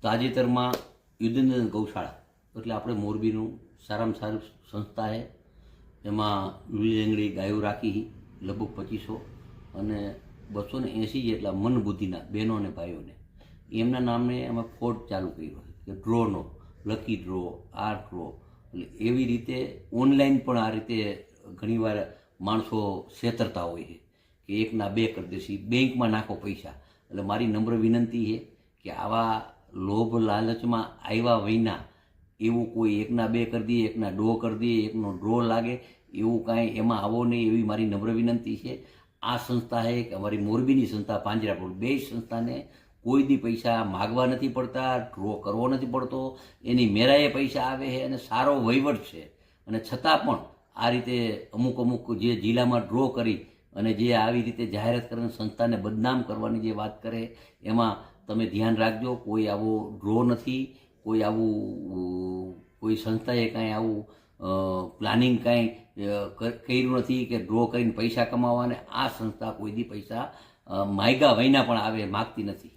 તાજેતરમાં યુદ્ધનંદન ગૌશાળા એટલે આપણે મોરબીનું સારામાં સારું સંસ્થા છે. એમાં લીલી લેંગડી ગાયો રાખી લગભગ 2500 અને 280 જેટલા મન બુદ્ધિના બહેનો અને ભાઈઓને એમના નામે અમે ફોડ ચાલુ કર્યો કે ડ્રોનો, લકી ડ્રો, આર ડ્રો, એટલે એવી રીતે ઓનલાઈન પણ આ રીતે ઘણીવાર માણસો છેતરતા હોય છે કે 1ના 2 કરી દેશે, બેંકમાં નાખો પૈસા. એટલે મારી નમ્ર વિનંતી છે કે આવા લોભ લાલચમાં આવ્યા વિના એવું કોઈ 1ના 2 કરી દઈએ, 1ના ડો કરી દઈએ, 1નો ડ્રો લાગે એવું કાંઈ એમાં આવો નહીં, એવી મારી નમ્ર વિનંતી છે. આ સંસ્થા છે કે અમારી મોરબીની સંસ્થા પાંજરાપોળ, બે સંસ્થાને કોઈ દી પૈસા માગવા નથી પડતા, ડ્રો કરવો નથી પડતો, એની મેરાએ પૈસા આવે છે અને સારો વહીવટ છે. અને છતાં પણ આ રીતે અમુક જે જિલ્લામાં ડ્રો કરી અને જે આવી રીતે જાહેરાત કરીને સંસ્થાને બદનામ કરવાની જે વાત કરે એમાં તમે ધ્યાન રાખજો. કોઈ આવો ડ્રો નથી, કોઈ આવું કોઈ સંસ્થાએ કાંઈ આવું પ્લાનિંગ કાંઈ કર્યું નથી કે ડ્રો કરીને પૈસા કમાવાને. આ સંસ્થા કોઈ દી પૈસા માગ્યા વિના પણ આવે માગતી નથી.